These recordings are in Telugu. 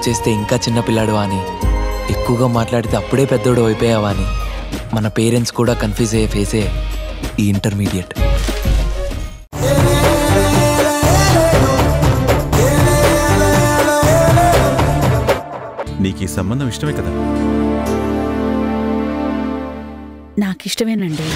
చేస్తే ఇంకా చిన్నపిల్లాడు అని, ఎక్కువగా మాట్లాడితే అప్పుడే పెద్దోడు అయిపోయావా అని మన పేరెంట్స్ కూడా కన్ఫ్యూజ్ అయ్యే ఫేసే ఈ ఇంటర్మీడియట్. నీకు ఈ సంబంధం ఇష్టమే కదా? నాకిష్టమేనండి.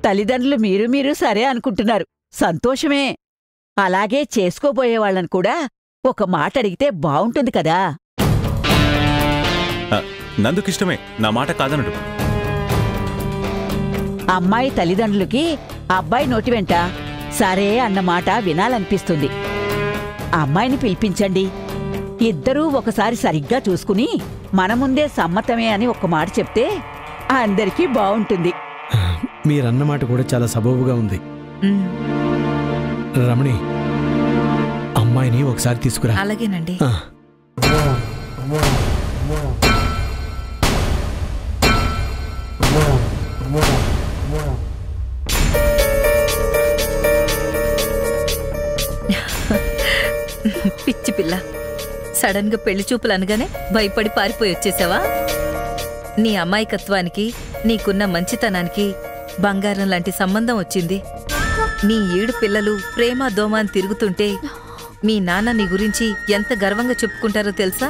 తల్లిదండ్రులు మీరు సరే అనుకుంటున్నారు, సంతోషమే. అలాగే చేసుకోబోయేవాళ్ళని కూడా ఒక మాట అడిగితే బావుంటుంది కదా. నందుకిష్టమే, నా మాట కాదనడు. అమ్మాయి తల్లిదండ్రులకి అబ్బాయి నోటి వెంట సరే అన్నమాట వినాలనిపిస్తుంది. అమ్మాయిని పిలిపించండి, ఇద్దరూ ఒకసారి సరిగ్గా చూసుకుని మన ముందే సమ్మతమే అని ఒక్క మాట చెప్తే అందరికీ బావుంటుంది. మీరన్నమాట కూడా చాలా సబబుగా ఉంది. రమణి, అమ్మాయిని ఒకసారి తీసుకురా. అలాగేనండి. పిచ్చి పిల్ల, సడన్ గా పెళ్లి చూపులు అనగానే భయపడి పారిపోయి వచ్చేసావా? నీ అమాయకత్వానికి, నీకున్న మంచితనానికి బంగారం లాంటి సంబంధం వచ్చింది. నీ 7 పిల్లలు ప్రేమ దోమ అని తిరుగుతుంటే మీ నాన్న నీ గురించి ఎంత గర్వంగా చెప్పుకుంటారో తెలుసా?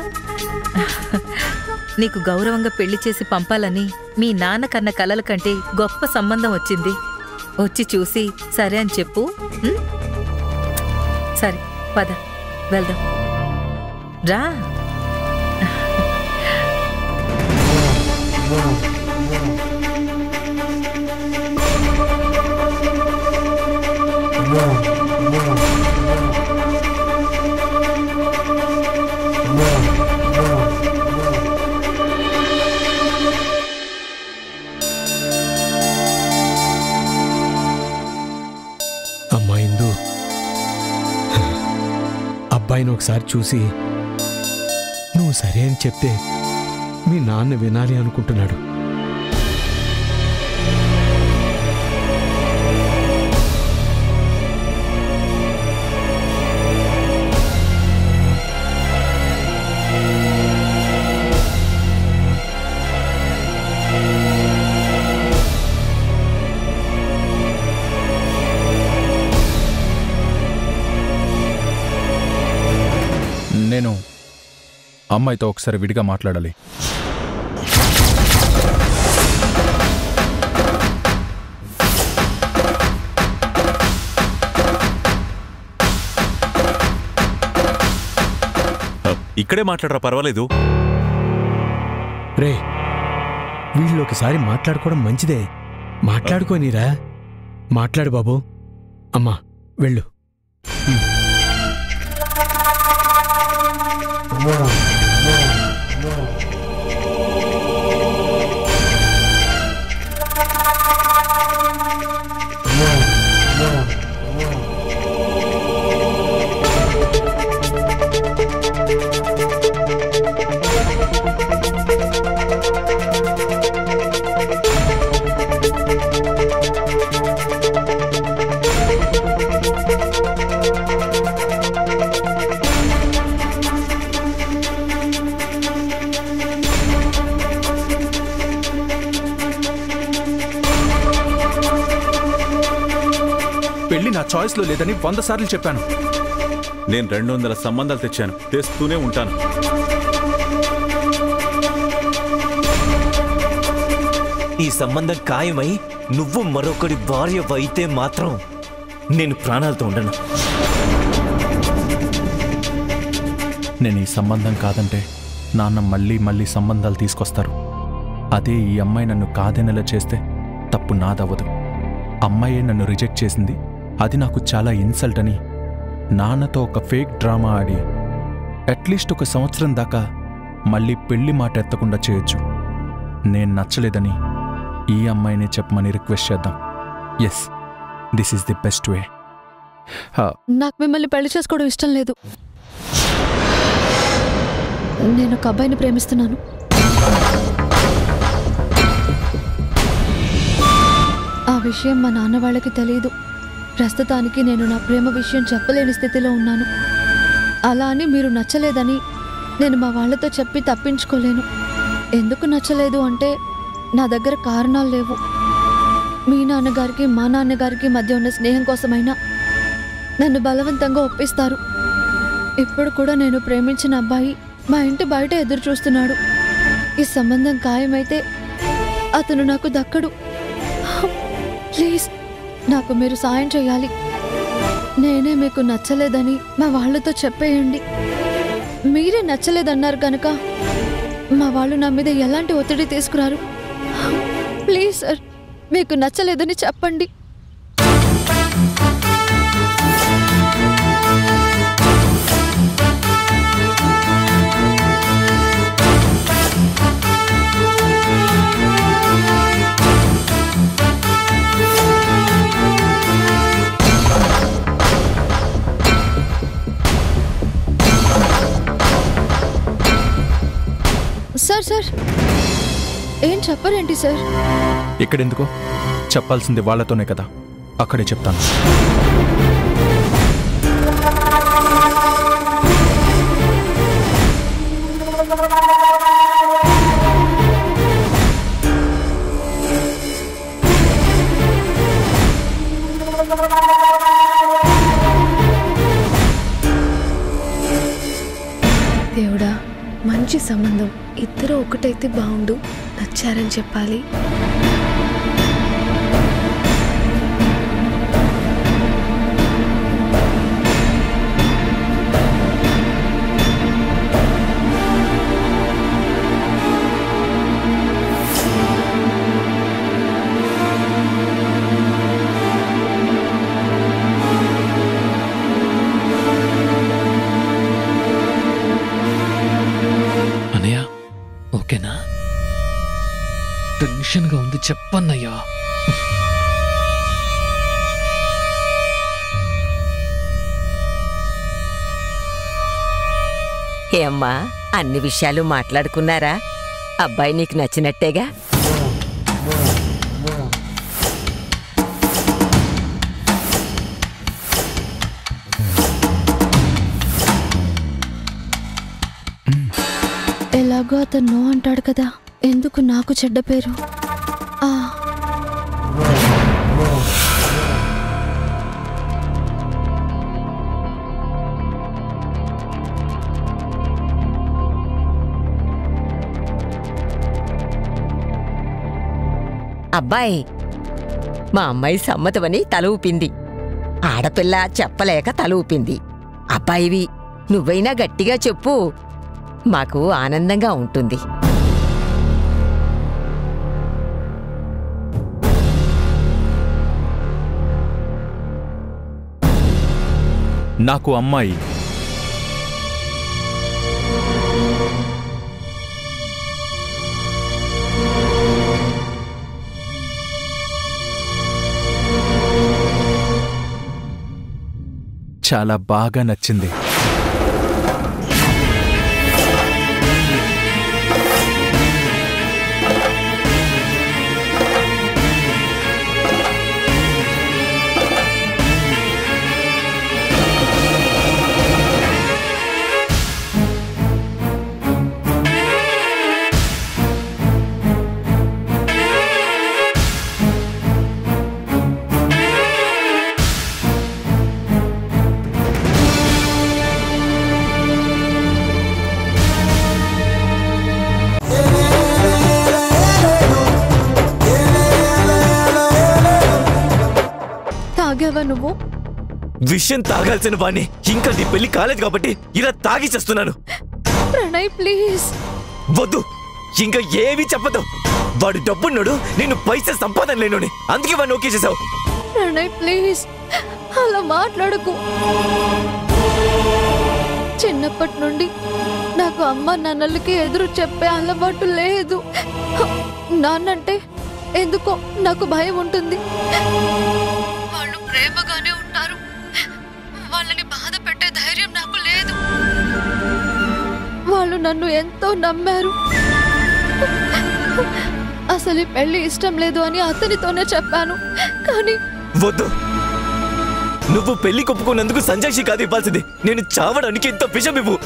నీకు గౌరవంగా పెళ్లి చేసి పంపాలని మీ నాన్న కన్న కలల కంటే గొప్ప సంబంధం వచ్చింది. వచ్చి చూసి సరే అని చెప్పు. సరే పద వెళ్దాం రా. అమ్మా ఇందు, అబ్బాయిని ఒకసారి చూసి నువ్వు సరే అని చెప్తే మీ నాన్న వినాలి అనుకుంటున్నాడు. నేను అమ్మాయితో ఒకసారి విడిగా మాట్లాడాలి. ఇక్కడే మాట్లాడరా, పర్వాలేదు. రే, వీళ్ళు ఒకసారి మాట్లాడుకోవడం మంచిదే. మాట్లాడుకోనిరా. మాట్లాడు బాబు. అమ్మా వెళ్ళు. పెళ్లి నా చాయిస్లో లేదని 100 సార్లు చెప్పాను. నేను 200 సంబంధాలు తెచ్చాను, తెస్తూనే ఉంటాను. ఈ సంబంధం ఖాయమై నువ్వు మరొకడి భార్య అయితే మాత్రం నేను ప్రాణాలతో ఉండను. నేను ఈ సంబంధం కాదంటే నాన్న మళ్ళీ మళ్ళీ సంబంధాలు తీసుకొస్తారు. అదే ఈ అమ్మాయి నన్ను కాదనేలా చేస్తే తప్పు నాదవ్వదు. అమ్మాయే నన్ను రిజెక్ట్ చేసింది, అది నాకు చాలా ఇన్సల్ట్ అని నాన్నతో ఒక ఫేక్ డ్రామా ఆడి అట్లీస్ట్ 1 సంవత్సరం దాకా మళ్ళీ పెళ్లి మాట ఎత్తకుండా చేయొచ్చు. నేను నచ్చలేదని ఈ అమ్మాయినే చెప్పమని రిక్వెస్ట్ చేద్దాం. Yes, this is the best way. నాకు మిమ్మల్ని పెళ్లి చేసుకోవడం ఇష్టం లేదు. నేను ఒక అబ్బాయిని ప్రేమిస్తున్నాను. ఆ విషయం మా నాన్న వాళ్ళకి తెలియదు. ప్రస్తుతానికి నేను నా ప్రేమ విషయం చెప్పలేని స్థితిలో ఉన్నాను. అలా అని మీరు నచ్చలేదని నేను మా వాళ్ళతో చెప్పి తప్పించుకోలేను. ఎందుకు నచ్చలేదు అంటే నా దగ్గర కారణాలు లేవు. మీ నాన్నగారికి మా నాన్నగారికి మధ్య ఉన్న స్నేహం కోసమైనా నన్ను బలవంతంగా ఒప్పిస్తారు. ఇప్పుడు కూడా నేను ప్రేమించిన అబ్బాయి మా ఇంటి బయట ఎదురు చూస్తున్నాడు. ఈ సంబంధం ఖాయమైతే అతను నాకు దక్కడు. ప్లీజ్ నాకు మీరు సాయం చేయాలి. నేనే మీకు నచ్చలేదని మా వాళ్ళతో చెప్పేయండి. మీరే నచ్చలేదన్నారు కనుక మా వాళ్ళు నా మీద ఎలాంటి ఒత్తిడి తీసుకురారు. ప్లీజ్ సార్, మీకు నచ్చలేదని చెప్పండి. సార్ సార్ ఏం చెప్పరేంటి సార్? ఇక్కడెందుకో? చెప్పాల్సింది వాళ్ళతోనే కదా, అక్కడే చెప్తాను. దేవుడా, మంచి సంబంధం, ఇద్దరు ఒకటైతే బాగుండు. నచ్చారని చెప్పాలి. ఓకేనా? టెన్షన్గా ఉంది, చెప్పన్నయ్యా. ఏమ్మా, అన్ని విషయాలు మాట్లాడుకున్నారా? అబ్బాయి నీకు నచ్చినట్టేగా? ఎలాగో అతను నో అంటాడు కదా, ఎందుకు నాకు చెడ్డ పేరు? అబ్బాయి, మా అమ్మాయి సమ్మతమని తల ఊపింది. ఆడపిల్ల చెప్పలేక తల ఊపింది. అబ్బాయివి, నువ్వైనా గట్టిగా చెప్పు, మాకు ఆనందంగా ఉంటుంది. నాకు అమ్మాయి చాలా బాగా నచ్చింది. తాగావా నువ్వు? విషయం తాగాల్సిన వాణ్ణి, ఇంకా నీ పెళ్లి కాలేదు కాబట్టి ఇలా తాగి చేస్తున్నాను. ప్రణయ్ ప్లీజ్. వద్దు, ఇంకా ఏమీ చెప్పదు. వాడు డబ్బున్నాడు, నేను పైసా సంపాదన లేను, అందుకే వాడిని ఓకే చేసావు. ప్రణయ్ ప్లీజ్, అలా మాట్లాడకు. చిన్నప్పటి నుండి నాకు అమ్మ నాన్నలకి ఎదురు చెప్పే అలవాటు లేదు. నాన్నంటే ఎందుకో నాకు భయం ఉంటుంది. వాళ్ళు ప్రేమగానే ఉంటారు, వాళ్ళని బాధ పెట్టే ధైర్యం నాకు లేదు. వాళ్ళు నన్ను ఎంతో నమ్మారు. అసలు ఈ పెళ్లి ఇష్టం లేదు అని అతనితోనే చెప్పాను. కానీ వద్దు, నువ్వు పెళ్లి కొప్పుకున్నందుకు సంజయ్ కాదు ఇవ్వాల్సింది. నేను చావడానికి ఇంత విషం ఇవ్వు.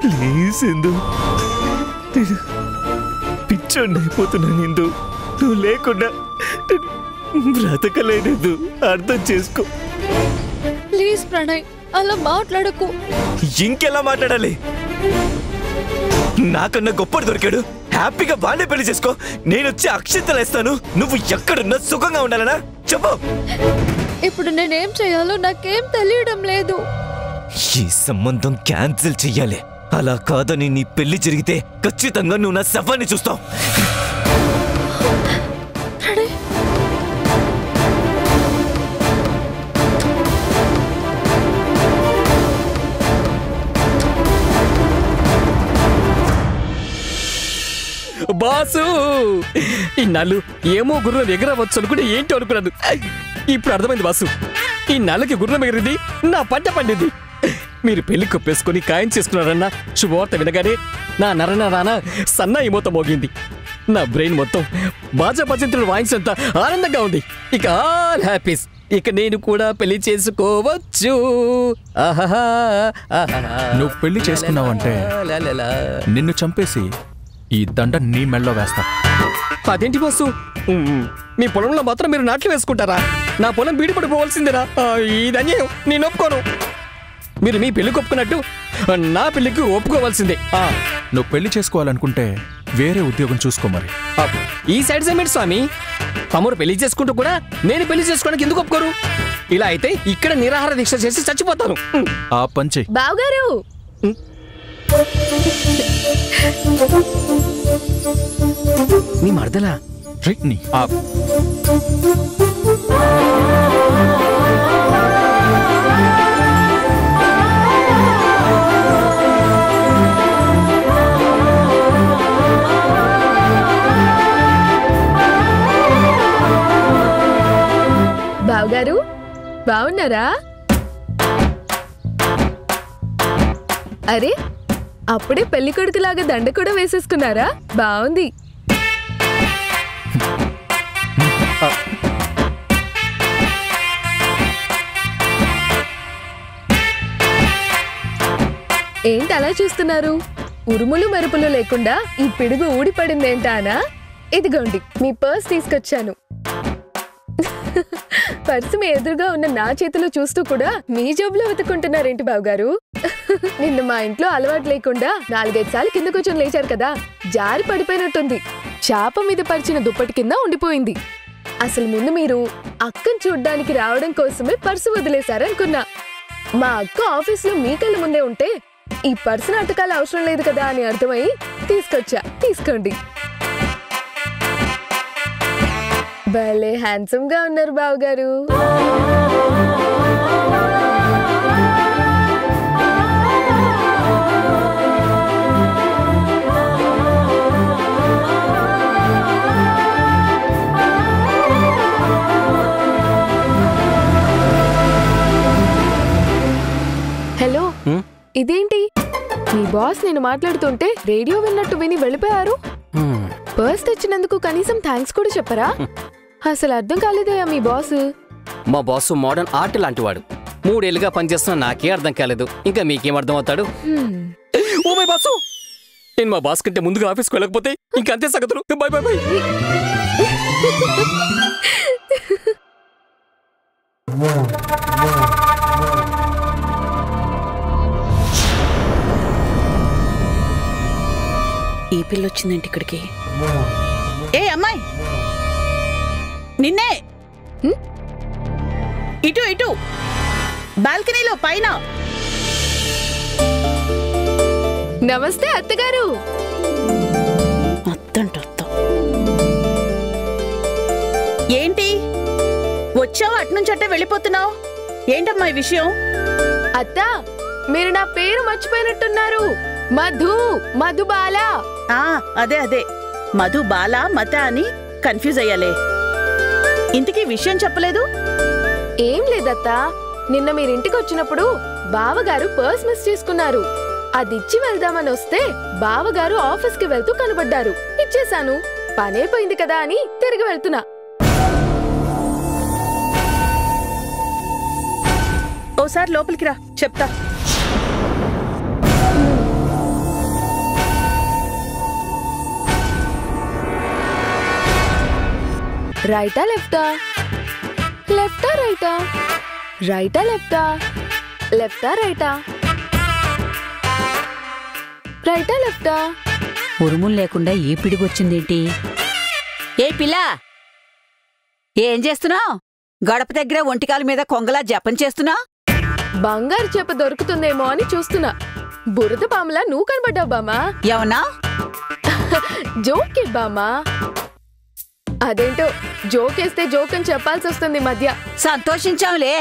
ప్లీజ్ ఇందు, పిచ్చోండి అయిపోతున్నాను ఇందు. నువ్వు లేకుండా బ్రతకలేదు. అర్థం చేసుకో ప్లీజ్ ప్రణయ్, అలా మాట్లాడకు. ఇంకెలా మాట్లాడాలి? నాకన్నా గొప్పడు దొరికాడు, హ్యాపీగా బాగానే పెళ్లి చేసుకో. నేను వచ్చి అక్షింతలు వేస్తాను. నువ్వు ఎక్కడున్నా సుఖంగా ఉండాలనా చెప్పు. ఇప్పుడు నేనేం చేయాలో నాకేం తెలియడం లేదు. ఈ సంబంధం క్యాన్సిల్ చెయ్యాలి. అలా కాదని నీ పెళ్లి జరిగితే ఖచ్చితంగా నువ్వు నా శవాన్ని చూస్తావు. బాసు, ఇన్నాళ్ళు ఏమో గుర్రం ఎగరవచ్చు అనుకుంటే ఏంటో అనుకున్నాను. ఇప్పుడు అర్థమైంది బాసు, ఈ నల్లకి గుర్రం ఎగిరింది, నా పంట పండింది. మీరు పెళ్లి కొప్పేసుకుని ఖాయం చేసుకున్నారన్న శుభవార్త వినగానే నా నరనరాన సన్నాయి మూత మోగింది. నా బ్రెయిన్ మొత్తం బాజా భజంతులు వాయించినంత ఆనందంగా ఉంది. ఇక ఆల్ హ్యాపీస్. ఇక నేను కూడా పెళ్లి చేసుకోవచ్చు. నువ్వు పెళ్లి చేసుకున్నావంటే నిన్ను చంపేసి ఈ దండ నీ మెళ్ళలో వేస్తా. అదేంటి బాసు, మీ పొలంలో మాత్రం మీరు నాట్లు వేసుకుంటారా? నా పొలం బీడిపడిపోవాల్సిందేనా? ఇది అన్యాయం, నేను ఒప్పుకోను. మీరు మీ పెళ్లి ఒప్పుకున్నట్టు నా పెళ్లికి ఒప్పుకోవాల్సిందే. నువ్వు పెళ్లి చేసుకోవాలనుకుంటే వేరే ఉద్యోగం చూసుకో మరి. ఈ సైడ్ సెమెంట్ స్వామి, తమరు పెళ్లి చేసుకుంటూ కూడా నేను పెళ్లి చేసుకోవడానికి ఎందుకు ఒప్పుకోరు? ఇలా అయితే ఇక్కడ నిరాహార దీక్ష చేసి చచ్చిపోతాను. ఆ పంచి బావగారు, నీ మరదలా ని బావగారు బావున్నారా? అరే, అప్పుడే పెళ్లి కొడుకులాగా దండ కూడా వేసేసుకున్నారా? బాగుంది. ఏంటి అలా చూస్తున్నారు? ఉరుములు మెరుపులు లేకుండా ఈ పిడుగు ఊడిపడిందేంటానా? ఇదిగోండి మీ పర్స్ తీసుకొచ్చాను. పర్సు మీ ఎదురుగా ఉన్న నా చేతిలో చూస్తూ కూడా మీ జేబులో వెతుక్కుంటున్నారేంటి బావగారు? నిన్న మా ఇంట్లో అలవాటు లేకుండా 4-5 సార్లు కింద కూర్చొని లేచారు కదా, జారి పడిపోయినట్టుంది. చాప మీద పరిచిన దుప్పటి కింద ఉండిపోయింది. అసలు ముందు మీరు అక్కని చూడ్డానికి రావడం కోసమే పర్సు వదిలేశారనుకున్నా. మా అక్క ఆఫీస్లో మీ కళ్ళ ముందే ఉంటే ఈ పర్సు నాటకాలు అవసరం లేదు కదా అని అర్థమై తీసుకొచ్చా. తీసుకోండి. భలే హ్యాండ్సమ్ గా ఉన్నారు బావగారు. హలో, ఇదేంటి మీ బాస్ నేను మాట్లాడుతుంటే రేడియో విన్నట్టు విని వెళ్ళిపోయారు? పర్స్ తెచ్చినందుకు కనీసం థ్యాంక్స్ కూడా చెప్పరా? అసలు అర్థం కాలేదయ్యా మీ బాస్. మా బాసు మోడర్న్ ఆర్ట్ లాంటి వాడు. 3 ఏళ్ళుగా పనిచేస్తున్నా నాకే అర్థం కాలేదు, ఇంకా మీకేం అర్థం అవుతాడు? ఓ మై బాసు, నేను మా బాస్ కంటే ముందుగా ఆఫీస్కి వెళ్ళకపోతే ఇంకంతే సంగతులు. By by by. ఈ పిల్ల వచ్చిందేంటి ఇక్కడికి? ఏ అమ్మాయి, నిన్నే. ఇటు ఇటు బాల్కనీలో పైన. నమస్తే అత్తగారు. అత్తంట అత్త. ఏంటి వచ్చావు, అట్నుంచి అట్టే వెళ్ళిపోతున్నావు? ఏంటమ్మా ఈ విషయం? అత్త, మీరు నా పేరు మర్చిపోయినట్టున్నారు. మధుబాల. అదే అదే, మధుబాల మత అని కన్ఫ్యూజ్ అయ్యాలే. ఇంతకీ విషయం చెప్పలేదు? ఏం లేదత్తా, నిన్న మీరింటికి వచ్చినప్పుడు బావగారు పర్స్ మిస్ చేసుకున్నారు. అదిచ్చి వెళ్దామని వస్తే బావగారు ఆఫీస్కి వెళ్తూ కనబడ్డారు. ఇచ్చేశాను. పనైపోయింది కదా అని తిరిగి వెళ్తున్నా. ఓసారి లోపలికి రా, చెప్తా. రైటా లెఫ్టా, లెఫ్టా రైటా, రైటా లెఫ్టా, లెఫ్టా రైటా, రైటా లెఫ్టా. ఉరుములు లేకుండా ఏ పిడిగొచ్చిందేంటి? ఏ పిల్లా, ఏం చేస్తున్నావు? గడప దగ్గర ఒంటికాల మీద కొంగలా జపం చేస్తున్నావు? బంగారు చెప్ప దొరుకుతుందేమో అని చూస్తున్నా. బురద బామలా నువ్వు కనబడ్డావు బామా. ఏమన్నా? జోకే బామా. అదేంటో జోకేస్తే జోక్ అని చెప్పాల్సి వస్తుంది మధ్య. సంతోషించాంలే.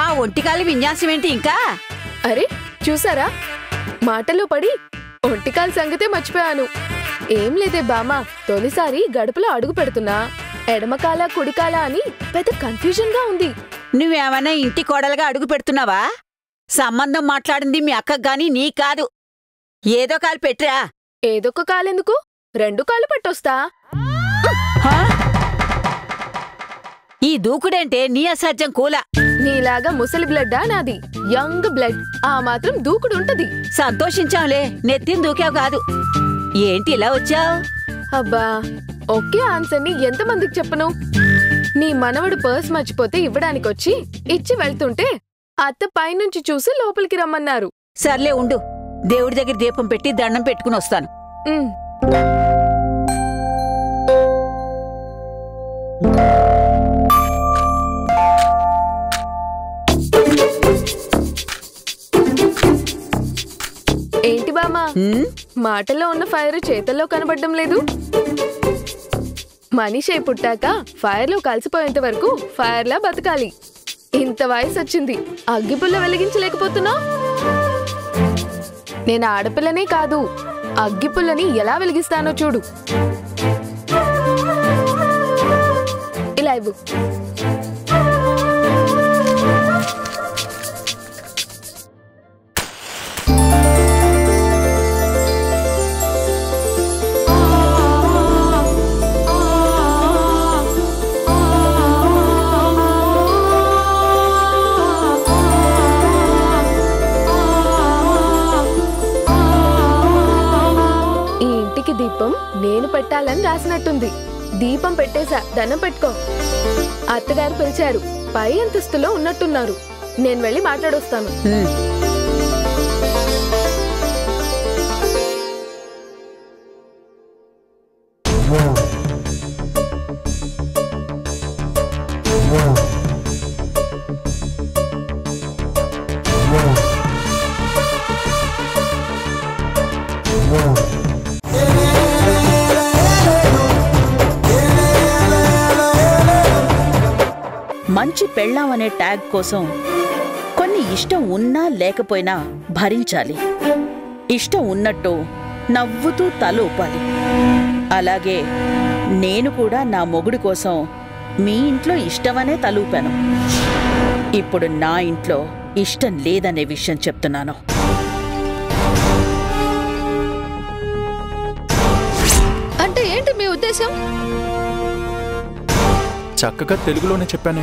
ఆ ఒంటికాలి విన్యాసం ఏంటి ఇంకా? అరే చూసారా, మాటలో పడి ఒంటికాల సంగతే మర్చిపోయాను. ఏం లేదే బామా, తొలిసారి గడపలో అడుగు పెడుతున్నా. ఎడమకాల కుడికాల అని పెద్ద కన్ఫ్యూజన్ గా ఉంది. నువ్వేమన్నా ఇంటి కోడలుగా అడుగు పెడుతున్నావా? సంబంధం మాట్లాడింది మీ అక్కకు గాని నీ కాదు. ఏదో కాలు పెట్టరా. ఏదొక్క కాలెందుకు, 2 కాళ్ళు పట్టొస్తా. ఈ దూకుడంటే నీ అసాధ్యం కూల. నీలాగా ముసలి బ్లడ్డా నాది, యంగ్ బ్లడ్. ఆ మాత్రం దూకుడుంటది. సంతోషించాంలే, నెత్తిని దూకావు కాదు. ఏంటి ఇలా వచ్చావు? అబ్బా, ఒకే ఆన్సర్ని ఎంతమందికి చెప్పను? నీ మనవడు పర్స్ మర్చిపోతే ఇవ్వడానికొచ్చి ఇచ్చి వెళ్తుంటే అత్త పైనుంచి చూసి లోపలికి రమ్మన్నారు. సర్లే ఉండు, దేవుడి దగ్గర దీపం పెట్టి దండం పెట్టుకుని వస్తాను. ఏంటి బామా, మాటల్లో ఉన్న ఫైర్ చేతల్లో కనబడ్డం లేదు? మనిషి పుట్టాక ఫైర్లో కలిసిపోయేంత వరకు ఫైర్లా బతకాలి. ఇంత వయసు వచ్చింది, అగ్గిపుల్ల వెలిగించలేకపోతున్నా? నేను ఆడపిల్లనే కాదు, అగ్గిపుల్లని ఎలా వెలిగిస్తానో చూడు. ఇలా ఇవ్వు. దీపం నేను పెట్టాలని రాసినట్టుంది. దీపం పెట్టేశా, దండం పెట్టుకో. అత్తగారు పిలిచారు, పై అంతస్తులో ఉన్నట్టున్నారు. నేను వెళ్ళి మాట్లాడొస్తాను. మంచి పెళ్ళాం అనే ట్యాగ్ కోసం కొన్ని ఇష్టం ఉన్నా లేకపోయినా భరించాలి. ఇష్టం ఉన్నట్టు నవ్వుతూ తల ఊపాలి. అలాగే నేను కూడా నా మొగుడి కోసం మీ ఇంట్లో ఇష్టమనే తలూపాను. ఇప్పుడు నా ఇంట్లో ఇష్టం లేదనే విషయం చెప్తున్నాను. అంటే ఏంటి మీ ఉద్దేశం? చక్కగా తెలుగులోనే చెప్పానే,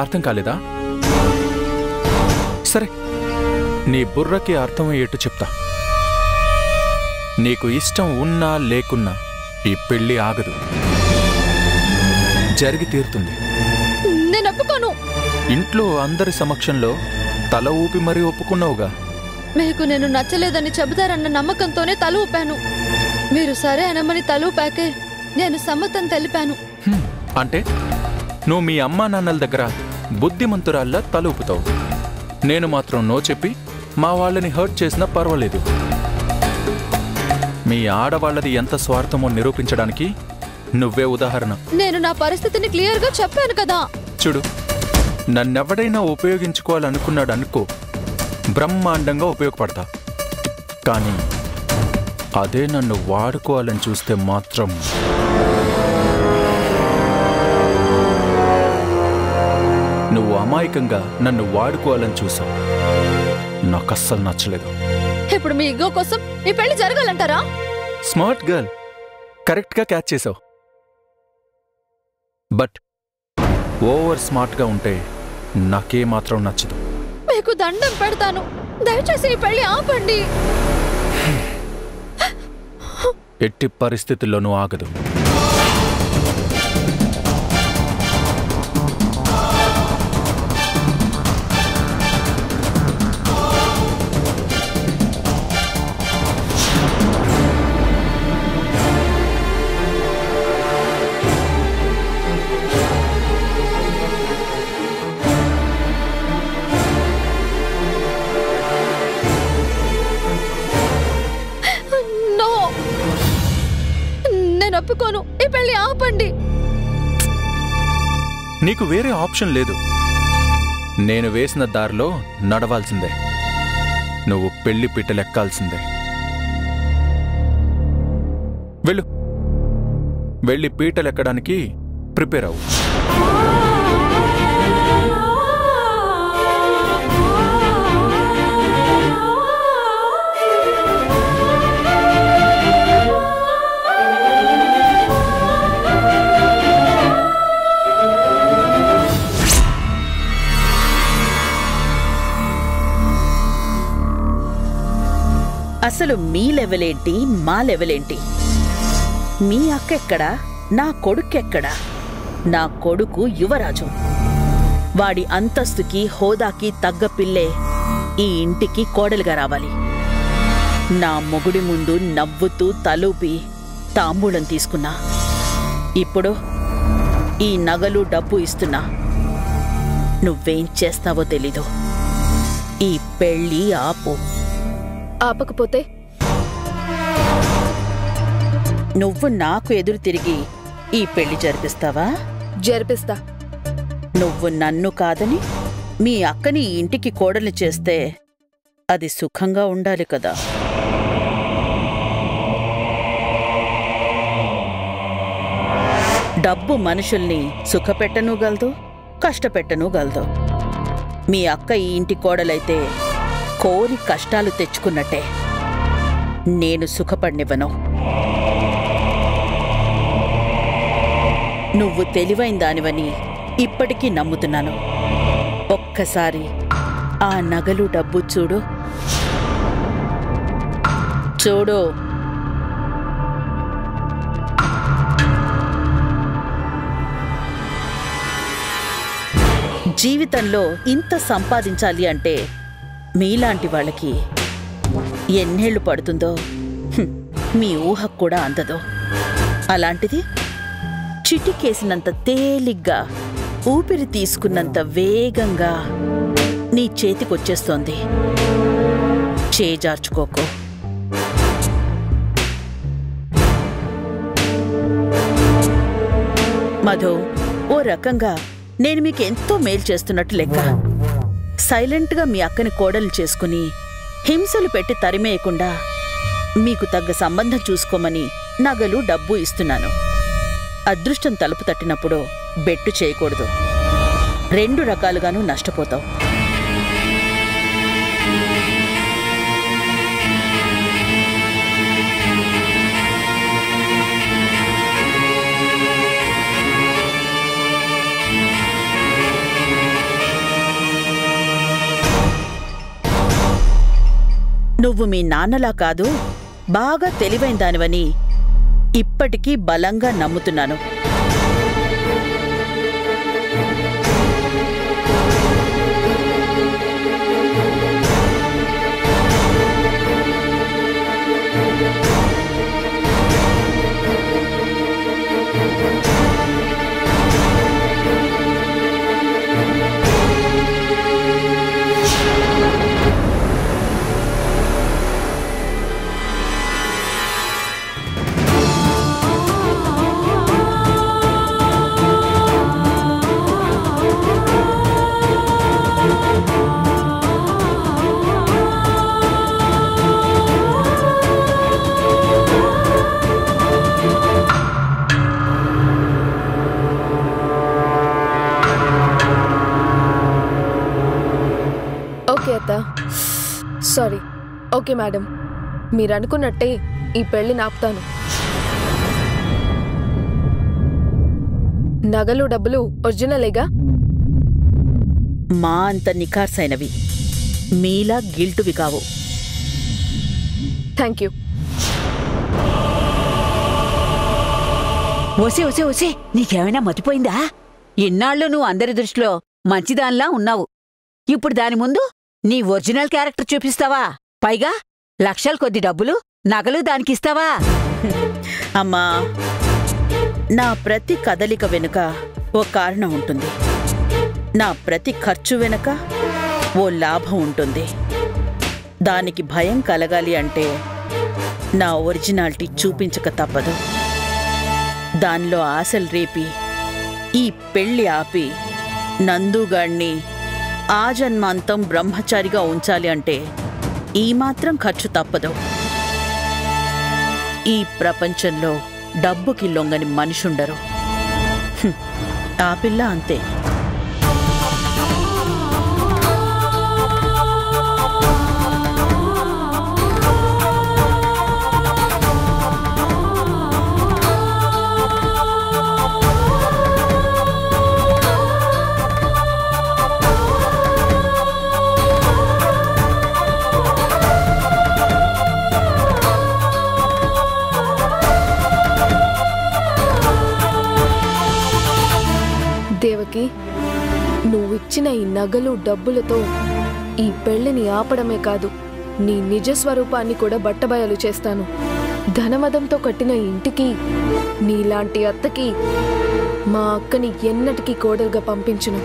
అర్థం కాలేదా? సరే, నీ బుర్రకి అర్థమయ్యేట్టు చెప్తా. నీకు ఇష్టం ఉన్నా లేకున్నా ఈ పెళ్లి ఆగదు, జరిగి తీరుతుంది. నేను ఒప్పుకోను. ఇంట్లో అందరి సమక్షంలో తల ఊపి మరీ ఒప్పుకున్నావుగా. మీకు నేను నచ్చలేదని చెబుతారన్న నమ్మకంతోనే తల ఊపాను. మీరు సరే అనమని తల ఊపాకే నేను సమ్మతం తెలిపాను. అంటే నువ్వు మీ అమ్మా నాన్నల దగ్గర బుద్ధిమంతురాల్లా తల ఊపుతావు. నేను మాత్రం నో చెప్పి మా వాళ్ళని హర్ట్ చేసినా పర్వాలేదు. మీ ఆడవాళ్ళది ఎంత స్వార్థమో నిరూపించడానికి నువ్వే ఉదాహరణ. నేను నా పరిస్థితిని క్లియర్గా చెప్పాను కదా. చూడు, నన్నెవడైనా ఉపయోగించుకోవాలనుకున్నాడు అనుకో, బ్రహ్మాండంగా ఉపయోగపడతా. కానీ అదే నన్ను వాడుకోవాలని చూస్తే మాత్రం నువ్వు అమాయకంగా నన్ను వాడుకోవాలని చూసావు. నాకు అస్సలు నచ్చలేదు. ఇప్పుడు మీ ఇగో కోసం మీ పెళ్లి జరగాలంటారా? స్మార్ట్ గర్ల్, కరెక్ట్గా క్యాచ్ చేసావు. బట్ ఓవర్ స్మార్ట్గా ఉంటే నాకేమాత్రం నచ్చదు. మీకు దండం పెడతాను, దయచేసి ఈ పెళ్లి ఆపండి. ఎట్టి పరిస్థితుల్లోనూ ఆగదు. ఒప్పుకోను, ఈ పెళ్లి ఆపండి. నీకు వేరే ఆప్షన్ లేదు. నేను వేసిన దారిలో నడవాల్సిందే. నువ్వు పెళ్లి పిట్టలెక్కాల్సిందే. వెళ్ళు, వెళ్ళి పీటలెక్కడానికి ప్రిపేర్ అవ్వు. అసలు మీ లెవెల్ ఏంటి, మా లెవెల్ ఏంటి? మీ అక్కెక్కడా, నా కొడుకెక్కడా? నా కొడుకు యువరాజు. వాడి అంతస్తుకి హోదాకి తగ్గ పిల్లే ఈ ఇంటికి కోడలుగా రావాలి. నా మొగుడి ముందు నవ్వుతూ తలూపి తాంబూలం తీసుకున్నా. ఇప్పుడు ఈ నగలు డబ్బు ఇస్తున్నా. నువ్వేం చేస్తావో తెలీదు. ఈ పెళ్ళి ఆపు. ఆపకపోతే నువ్వు నాకు ఎదురు తిరిగి ఈ పెళ్లి జరిపిస్తావా? జరిపిస్తా. నువ్వు నన్ను కాదని మీ అక్కని ఇంటికి కోడలు చేస్తే అది సుఖంగా ఉండాలి కదా. డబ్బు మనుషుల్ని సుఖపెట్టనూగలదు, కష్టపెట్టనూగలదు. మీ అక్క ఈ ఇంటి కోడలైతే కోరి కష్టాలు తెచ్చుకున్నట్టే. నేను సుఖపడినివ్వను. నువ్వు తెలివైన దానివని ఇప్పటికీ నమ్ముతున్నాను. ఒక్కసారి ఆ నగలు డబ్బు చూడు. చూడు. జీవితంలో ఇంత సంపాదించాలి అంటే మీలాంటి వాళ్ళకి ఎన్నేళ్లు పడుతుందో మీ ఊహకు కూడా అందదో. అలాంటిది చిటికేసినంత తేలిగ్గా, ఊపిరి తీసుకున్నంత వేగంగా నీ చేతికొచ్చేస్తోంది. చేజార్చుకోకు. మధు, ఓ రకంగా నేను మీకు ఎంతో మేలు చేస్తున్నట్టు లెక్క. సైలెంట్గా మీ అక్కని కోడలు చేసుకుని హింసలు పెట్టి తరిమేయకుండా మీకు తగ్గ సంబంధం చూసుకోమని నగలు డబ్బు ఇస్తున్నాను. అదృష్టం తలుపు తట్టినప్పుడు బెట్టు చేయకూడదు. 2 రకాలుగానూ నష్టపోతావు. నువ్వు మీ నాన్నలా కాదు, బాగా తెలివైన దానివని ఇప్పటికీ బలంగా నమ్ముతున్నాను. ఓకే అత్త, సారీ. ఓకే మేడం, మీరనుకున్నట్టే ఈ పెళ్లి నాపుతాను. నగలు డబ్బులు ఒరిజినలేగా? మా అంత నిఖార్సైనవి, మీలా గిల్టువి కావు. Thank you. ఓసే ఓసే ఓసే, నీకేమైనా మతిపోయిందా? ఇన్నాళ్ళు నువ్వు అందరి దృష్టిలో మంచిదానిలా ఉన్నావు. ఇప్పుడు దాని ముందు నీ ఒరిజినల్ క్యారెక్టర్ చూపిస్తావా? పైగా లక్షల కొద్ది డబ్బులు నగలు దానికిస్తావా? అమ్మా, నా ప్రతి కదలిక వెనుక ఓ కారణం ఉంటుంది. నా ప్రతి ఖర్చు వెనుక ఓ లాభం ఉంటుంది. దానికి భయం కలగాలి అంటే నా ఒరిజినాలిటీ చూపించక తప్పదు. దానిలో ఆశలు రేపి ఈ పెళ్లి ఆపి నందుగాణ్ణి ఆజన్మాంతం బ్రహ్మచారిగా ఉంచాలి అంటే ఈ మాత్రం ఖర్చు తప్పదు. ఈ ప్రపంచంలో డబ్బుకి లొంగని మనిషుండరు. ఆ పిల్ల అంతే. దేవకి, నువ్విచ్చిన ఈ నగలు డబ్బులతో ఈ పెళ్లిని ఆపడమే కాదు, నీ నిజ స్వరూపాన్ని కూడా బట్టబయలు చేస్తాను. ధనమదంతో కట్టిన ఇంటికి నీలాంటి అత్తకి మా అక్కని ఎన్నటికీ కోడలుగా పంపించును.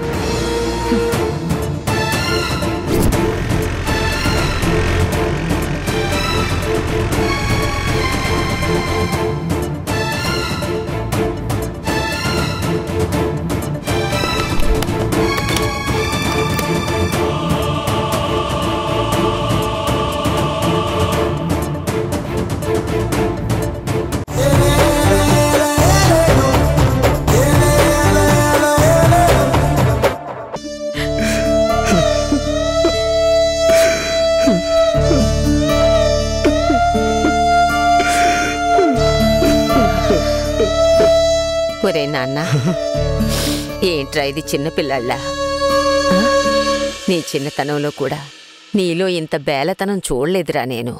ఒరే నాన్న, ఏంట్రా ఇది చిన్నపిల్లళ్ళ? నీ చిన్నతనంలో కూడా నీలో ఇంత బేలతనం చూడలేదురా నేను.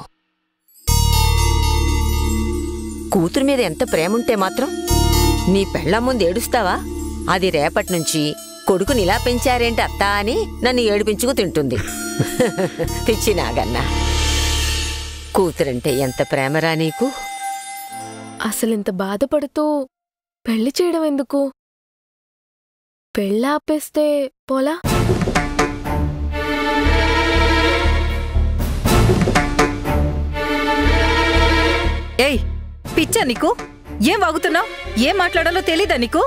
కూతురు మీద ఎంత ప్రేముంటే మాత్రం నీ పెళ్ళం ముందు ఏడుస్తావా? అది రేపటినుంచి కొడుకునిలా పెంచారేంటి అత్తా అని నన్ను ఏడిపించుకు తింటుంది. పిచ్చినాగన్నా, కూతురంటే ఎంత ప్రేమరా నీకు? అసలింత బాధపడుతూ పెళ్లి చేయడం ఎందుకు? పెళ్ళాపేస్తే పోలా? ఏయ్, పిచ్చా నీకు? ఏం వాగుతున్నావు? ఏం మాట్లాడాలో తెలీదా నీకు?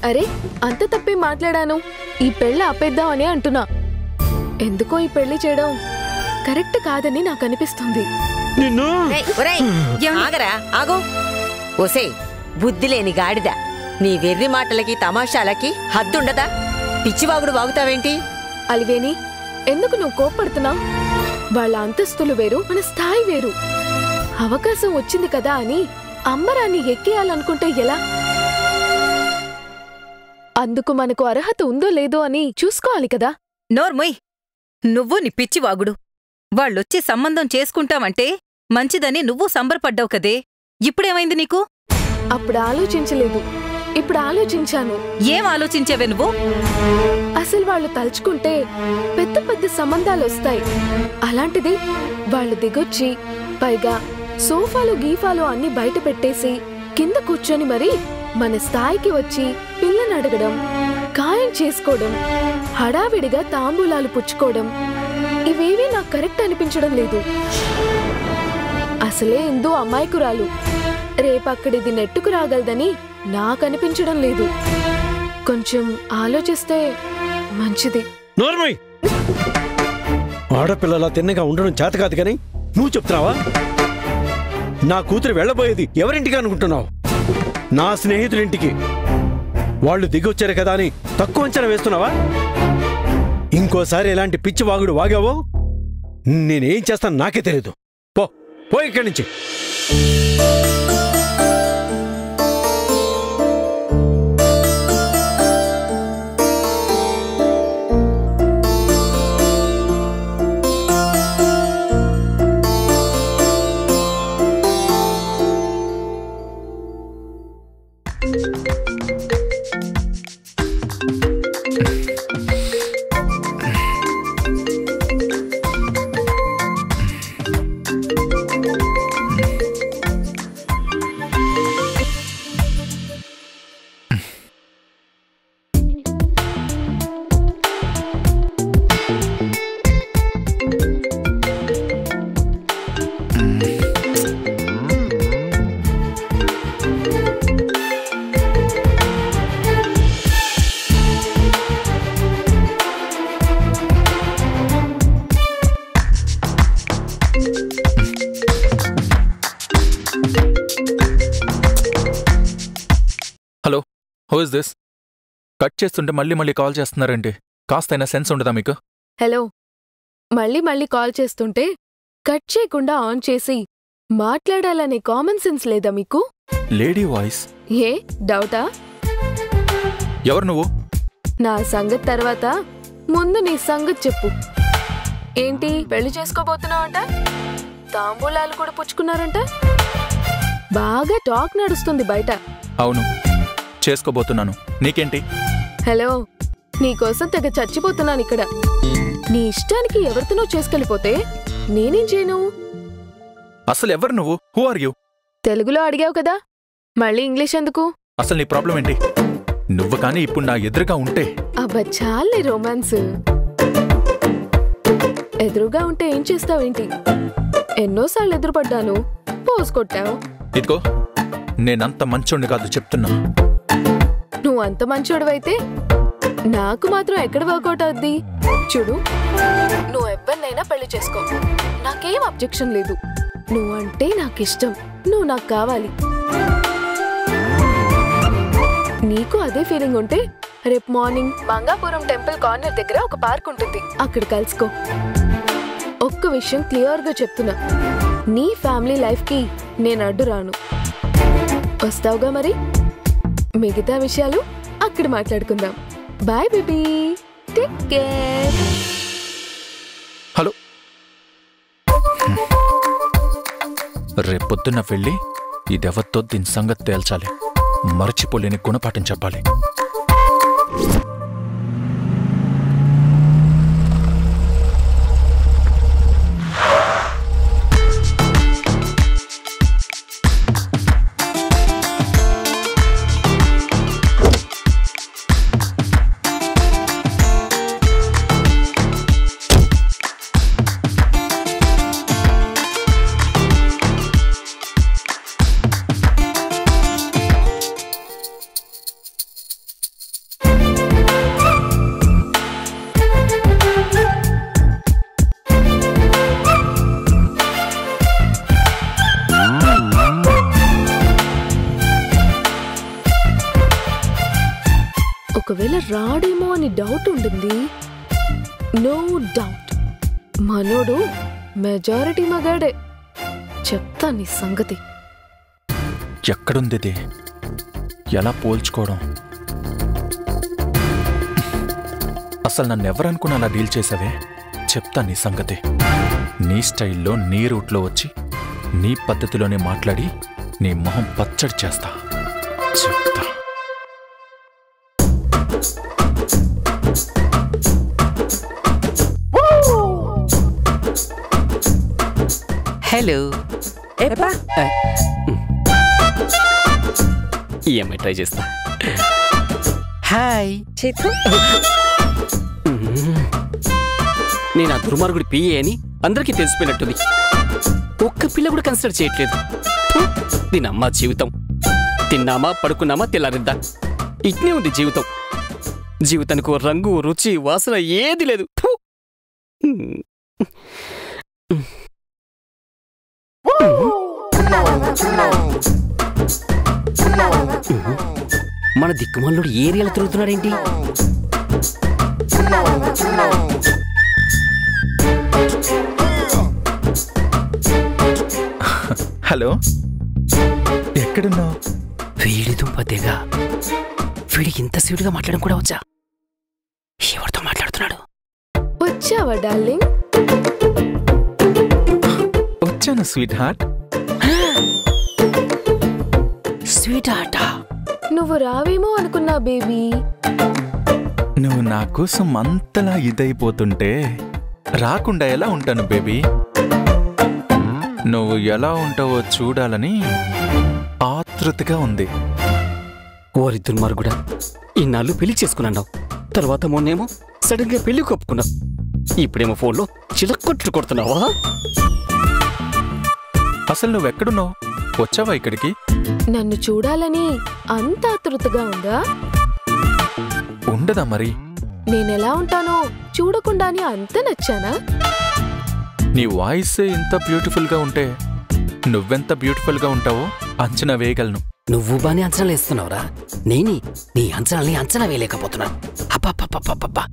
అరే, అంత తప్పే మాట్లాడాను. ఈ పెళ్ళి ఆపేద్దామని అంటున్నా. ఎందుకో ఈ పెళ్లి చేయడం కరెక్ట్ కాదని నాకు అనిపిస్తుంది. ఆగరా, ఆగు. ఓసేయ్, బుద్ధి లేని గాడిద, నీ వెర్రి మాటలకి తమాషాలకి హద్దుండదా? పిచ్చివాగుడు వాగుతావేంటి? అలివేని, ఎందుకు నువ్వు కోప్పడుతున్నావు? వాళ్ళ అంతస్తులు వేరు, మన స్థాయి వేరు. అవకాశం వచ్చింది కదా అని అంబరాన్ని ఎక్కేయాలనుకుంటే ఎలా? అందుకు మనకు అర్హత ఉందో లేదో అని చూసుకోవాలి కదా. నోర్మొయ్, నువ్వు నీ పిచ్చివాగుడు. వాళ్ళొచ్చి సంబంధం చేసుకుంటావంటే మంచిదని నువ్వు సంబరపడ్డావు కదే, ఇప్పుడేమైంది నీకు? అప్పుడు ఆలోచించలేదు, ఇప్పుడు ఆలోచించాను. ఏం ఆలోచించావే నువ్వు? అసలు వాళ్ళు తలుచుకుంటే పెద్ద పెద్ద సంబంధాలు వస్తాయి. అలాంటిది వాళ్ళు దిగొచ్చి పైగా సోఫాలు గీఫాలు అన్ని బయట పెట్టేసి కింద కూర్చొని మరి మన స్థాయికి వచ్చి పిల్లని అడగడం, ఖాయం చేసుకోవడం, హడావిడిగా తాంబూలాలు పుచ్చుకోవడం, ఇవేవీ నాకు కరెక్ట్ అనిపించడం లేదు. అసలే ఇందు అమాయకురాలు, రేపక్కడిది నెట్టుకు రాగలదని నాకనిపించడం లేదు. కొంచెం ఆలోచిస్తే మంచిది. నోర్మయ్, ఆడపిల్లలా తిన్నగా ఉండడం చేత కాదు కానీ నువ్వు చెప్తున్నావా? నా కూతురు వెళ్ళబోయేది ఎవరింటికి అనుకుంటున్నావు? నా స్నేహితుడింటికి. వాళ్ళు దిగొచ్చారు కదా అని తక్కువ అంచనా వేస్తున్నావా? ఇంకోసారి ఎలాంటి పిచ్చి వాగుడు వాగావో నేనేం చేస్తాను నాకే తెలియదు. పో ఇక్కడి నుంచి. Hello, who is this? Cut చేస్తుంటే మళ్ళీ మళ్ళీ కాల్ చేస్తున్నారండి. కాస్తైనా సెన్స్ ఉండదా మీకు? హలో, మళ్ళీ మళ్ళీ కాల్ చేస్తుంటే కట్ చేయకుండా ఆన్ చేసి మాట్లాడాలనే కామన్ సెన్స్ లేదా మీకు? Lady voice. ఏ డౌటా? ఎవరు నువ్వు? నా సంగతి తర్వాత ముందు నీ సంగతి చెప్పు. ఏంటి పెళ్లి చేసుకోబోతున్నావంట? తాంబూలాలు కూడా పుచ్చుకున్నారంట? బాగా టాక్ నడుస్తుంది బయట. అవును, చేసుకోబోతున్నాను. నీకేంటి? హలో, నీకోసం తెగ చచ్చిపోతున్నాను ఇక్కడ. నీ ఇష్టానికి ఎవరితోనో చేసుకెళ్ళిపోతే నేనేం చేయను? అసలు ఎవరు నువ్వు? Who are you? తెలుగులో అడిగావు కదా, మళ్ళీ ఇంగ్లీష్ ఎందుకు? అసలు నీ ప్రాబ్లం ఏంటి? నువ్వు కానీ ఇప్పుడు నా ఎదురుగా ఉంటే. అబ్బా చాలే రొమాన్స్. ఎదురుగా ఉంటే ఏం చేస్తావేంటి? ఎన్నోసార్లు ఎదురుపడ్డాను, పోసుకొట్టావు. ఇదిగో, నేనంత మంచోడిని కాదు చెప్తున్నా. నువ్వు అంత మంచోడివైతే నాకు మాత్రం ఎక్కడ వర్కౌట్ అవుద్ది? చూడు, నువ్వు ఎవరినైనా పెళ్లి చేసుకో, నాకేం అబ్జెక్షన్ లేదు. నువ్వంటే నాకిష్టం, నువ్వు నాకు కావాలి. నీకు అదే ఫీలింగ్ ఉంటే రేపు మార్నింగ్ మంగాపురం టెంపుల్ కార్నర్ దగ్గర ఒక పార్క్ ఉంటుంది, అక్కడ కలుసుకో. ఒక్క విషయం క్లియర్గా చెప్తున్నా, నీ ఫ్యామిలీ లైఫ్కి నేను అడ్డు రాను. వస్తావుగా మరి? మిగతా విషయాలు అక్కడ మాట్లాడుకుందాం. Bye baby, take care. Hello, రేపొద్దున్న వెళ్ళి ఇదెవరితో దీని సంగతి తేల్చాలి. మర్చిపోలేని గుణపాఠం చెప్పాలి. ఒకవేళ రాడేమో అని డౌట్ ఉంటుంది. నో డౌట్, మనోడు మెజారిటీ మగాడే. చెప్తా నీ సంగతి. ఎక్కడుంది? ఎలా పోల్చుకోవడం? అసలు నన్నెవరనుకుని అలా డీల్ చేసావే? చెప్తా నీ సంగతి. నీ స్టైల్లో, నీ రూట్లో వచ్చి, నీ పద్ధతిలోనే మాట్లాడి నీ మొహం పచ్చడి చేస్తా. చెప్తా. హలో, ఈఎంఐ ట్రై చేస్తా. హాయ్, నేను ఆ దుర్మార్గుడి పిఏ అని అందరికీ తెలిసిపోయినట్టుంది. ఒక్క పిల్ల కూడా కన్సిడర్ చేయట్లేదు. దీని అమ్మ జీవితం. తిన్నామా, పడుకున్నామా, తెల్లారిద్దా, ఇట్నే ఉంది జీవితం. జీవితానికి రంగు, రుచి, వాసన ఏది లేదు. మన దిక్కుమాలుడు ఏరియాలో తిరుగుతున్నాడేంటి? హలో, ఎక్కడున్నావు? వీడి దుంపదేగా, వీడికి ఇంత స్వీట్గా మాట్లాడడం కూడా వచ్చా? ఎవరితో మాట్లాడుతున్నాడు? వచ్చావా డార్లింగ్? వచ్చాను స్వీట్ హార్ట్. స్వీట్ హార్టా? నువ్వు రావేమో అనుకున్నా బేబీ. నువ్వు నా కోసం అంతలా ఇదైపోతుంటే రాకుండా ఎలా ఉంటాను బేబీ? నువ్వు ఎలా ఉంటావో చూడాలని ఆతృతగా ఉంది. ఓరి దుర్మార్గుడా, ఇన్నాళ్ళు పెళ్లి చేసుకున్నావు, తర్వాత మొన్నేమో సడన్ గా పెళ్లి కొప్పుకున్నావు, ఇప్పుడేమో ఫోన్లో చిలక్కొట్లు కొడుతున్నావా? అసలు నువ్వెక్కడున్నావు? వచ్చావా ఇక్కడికి? నన్ను చూడాలని అంత ఆతృతగా ఉందా? ఉండదా మరి? నేనెలా ఉంటానో చూడకుండానే అంత నచ్చానా? నీ వాయిస్ ఇంత బ్యూటిఫుల్ గా ఉంటే నువ్వెంత బ్యూటిఫుల్ గా ఉంటావో అంచనా వేయగలను. నువ్వు బానే అంచనాలు వేస్తున్నావురా, నేని నీ అంచనాల్ని అంచనా వేయలేకపోతున్నాను. అబ్బా,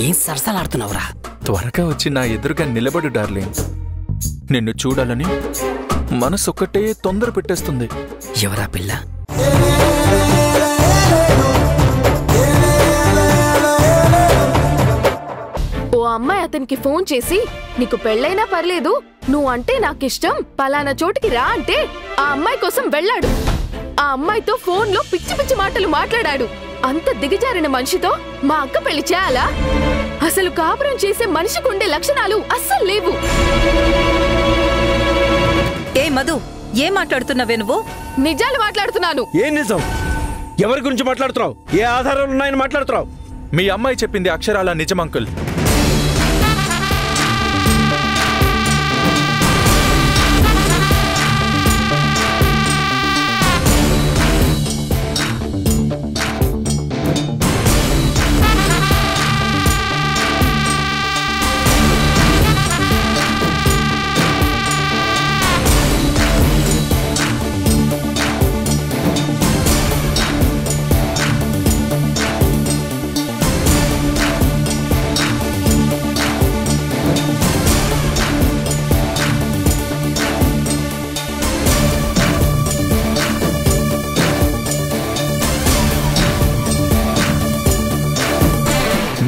ఏం సరసలాడుతున్నావురా? త్వరగా వచ్చి నా ఎదురుగా నిలబడు డార్లింగ్. నిన్ను చూడాలని మనసొక్కటే తొందర పెట్టేస్తుంది. ఎవరా పిల్ల? ఓ అమ్మాయి అతనికి ఫోన్ చేసి, నీకు పెళ్ళైనా పర్లేదు, నువ్వంటే నాకిష్టం, పలానా చోటికి రా అంటే ఆ అమ్మాయి కోసం వెళ్ళాడు. ఆ అమ్మాయితో ఫోన్లో పిచ్చి పిచ్చి మాటలు మాట్లాడాడు. అంత దిగజారిన మనిషితో మా అక్క పెళ్లి చేయాలా? అసలు కాపురం చేసే మనిషికి ఉండే లక్షణాలు అస్సలు లేవు. ఏ మధు, ఏం మాట్లాడుతున్నావే నువ్వు? నిజాలు మాట్లాడుతున్నాను. ఏం నిజం? ఎవరి గురించి మాట్లాడుతున్నావు? ఏ ఆధారాలు ఉన్నాయని మాట్లాడుతున్నావు? మీ అమ్మాయి చెప్పింది అక్షరాల నిజం అంకుల్.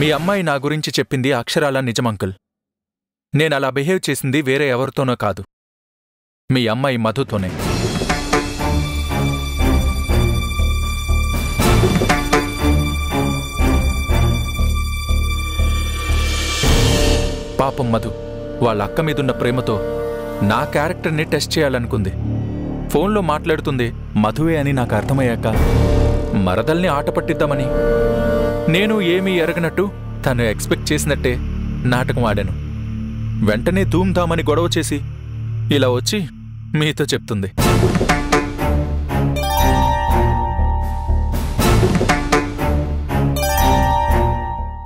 మీ అమ్మాయి నా గురించి చెప్పింది అక్షరాల నిజం అంకుల్. నేనలా బిహేవ్ చేసింది వేరే ఎవరితోనో కాదు, మీ అమ్మాయి మధుతోనే. పాపం మధు వాళ్ళ అక్క మీదున్న ప్రేమతో నా క్యారెక్టర్ని టెస్ట్ చేయాలనుకుంది. ఫోన్లో మాట్లాడుతుంది మధువే అని నాకు అర్థమయ్యాక మరదల్ని ఆట పట్టిద్దామని నేను ఏమీ ఎరగనట్టు తను ఎక్స్పెక్ట్ చేసినట్టే నాటకం ఆడాను. వెంటనే ధూమ్ధామని గొడవ చేసి ఇలా వచ్చి మీతో చెప్తుంది.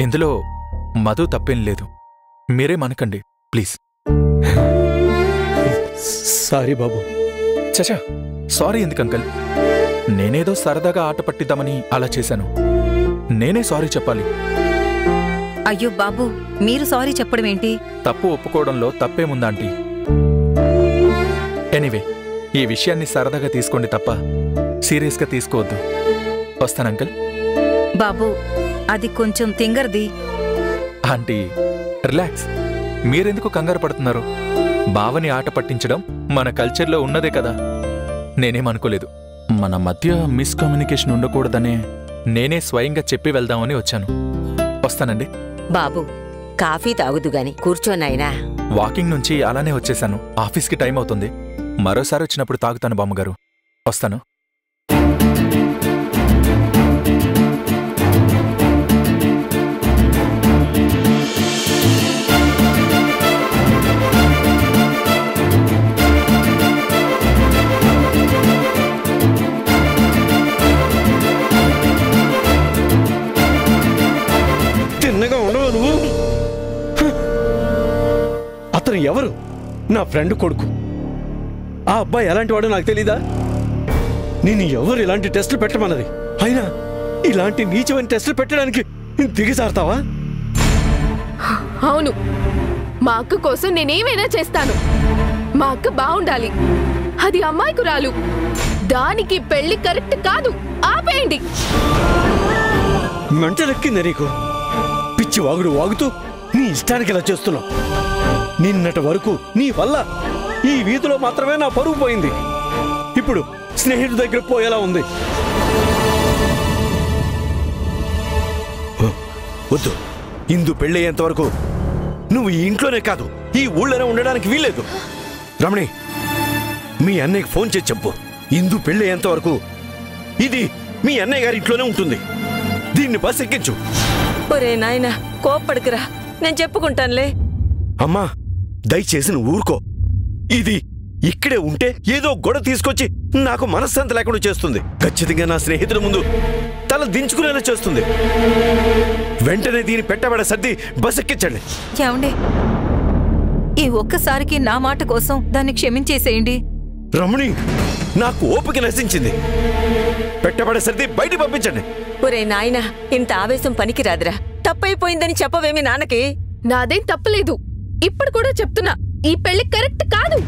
ఇందులో మధు తప్పేం లేదు, మీరే మనకండి ప్లీజ్. సారీ బాబు. చచా, సారీ ఎందుకు అంకల్? నేనేదో సరదాగా ఆట పట్టిద్దామని అలా చేశాను, నేనే సారీ చెప్పాలి. అయ్యో బాబు, మీరు సారీ చెప్పడం ఏంటి? తప్పు ఒప్పుకోవడంలో తప్పేముందాంటీ? ఎనీవే, ఈ విషయాన్ని సరదాగా తీసుకోండి తప్ప సీరియస్గా తీసుకోవద్దు. వస్తాను అంకల్. బాబు, అది కొంచెం తింగర్ది. ఆంటీ రిలాక్స్, మీరెందుకు కంగారు పడుతున్నారు? బావని ఆట పట్టించడం మన కల్చర్లో ఉన్నదే కదా. నేనేమనుకోలేదు, మన మధ్య మిస్కమ్యూనికేషన్ ఉండకూడదనే నేనే స్వయంగా చెప్పి వెళ్దామని వచ్చాను. వస్తానండి. బాబు, కాఫీ తాగుదు గాని కూర్చోనాయనా. వాకింగ్ నుంచి అలానే వచ్చేశాను, ఆఫీస్కి టైం అవుతుంది. మరోసారి వచ్చినప్పుడు తాగుతాను బామ్మగారు. వస్తాను. తిన్నగా ఉండవు నువ్వు. అతను ఎవరు? నా ఫ్రెండ్ కొడుకు. ఆ అబ్బాయి ఎలాంటి వాడో నాకు తెలీదా? నేను ఎవరు ఇలాంటి టెస్టులు పెట్టమన్నది? అయినా ఇలాంటి నీచమైన టెస్టులు పెట్టడానికి దిగజారుతావా? అవును, మా అక్క కోసం నేనేమైనా చేస్తాను. మా అక్క బాగుండాలి, అది అమ్మాయికురాలు. దానికి పెళ్లి కరెక్ట్ కాదు. ఆపేయండి. మంటలెక్కిందా నీకు? పిచ్చి వాగుడు వాగుతూ నీ ఇష్టానికి ఇలా చేస్తున్నావు. నిన్నటి వరకు నీ వల్ల ఈ వీధిలో మాత్రమే నా పరువు పోయింది. ఇప్పుడు స్నేహితుడి దగ్గర పోయేలా ఉంది. వద్దు, ఇందు పెళ్ళయ్యేంత వరకు నువ్వు ఈ ఇంట్లోనే కాదు, ఈ ఊళ్ళోనే ఉండడానికి వీల్లేదు. రమణి, మీ అన్నయ్యకి ఫోన్ చేసి చెప్పు, ఇందు పెళ్ళయ్యేంత వరకు ఇది మీ అన్నయ్య గారి ఇంట్లోనే ఉంటుంది. దీన్ని బస్ ఎక్కించు. ఒరే నాయనా, కోప్పడుకురా, నేను చెప్పుకుంటానులే. అమ్మా, దయచేసి నువ్వు ఊరుకో. ఇది ఇక్కడే ఉంటే ఏదో గొడవ తీసుకొచ్చి నాకు మనశ్శాంతి లేకుండా చేస్తుంది. ఖచ్చితంగా నా స్నేహితుల ముందు తల దించుకునేలా చేస్తుంది. వెంటనే దీన్ని పెట్టబడ సర్ది బస్ ఎక్కించండి. ఏమండి, ఈ ఒక్కసారికి నా మాట కోసం దాన్ని క్షమించేసేయండి. రమణి, నాకు ఓపిక నశించింది. పెట్టబడే సర్ది బయట పంపించండి. ఒరే నాయనా, ఇంత ఆవేశం పనికిరాదురా. తప్పైపోయిందని చెప్పవేమి నాన్నకి? నాదేం తప్పలేదు. ఇప్పుడు కూడా చెప్తున్నా, ఈ పెళ్లి కరెక్ట్ కాదు.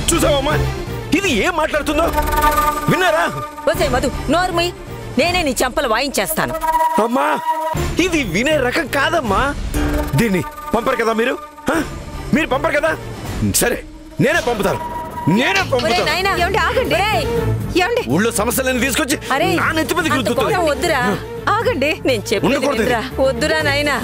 చూసావమ్మా, ఇది ఏం మాట్లాడుతుందో విన్నారా? వసే మధు, నోర్మై, నేనే నీ చెంపలు వాయించేస్తాను. అమ్మా, ఇది వినే రకం కాదమ్మా. దీన్ని పంపరు కదా మీరు? మీరు పంపరు కదా? సరే, నేనే పంపుతాను. ఊళ్ళో సమస్యలను తీసుకొచ్చి నా నెత్తి మీద గుర్తుతుంది. వద్దురా, ఆగండి. నేను చెప్పేది వద్దురా నాయనా.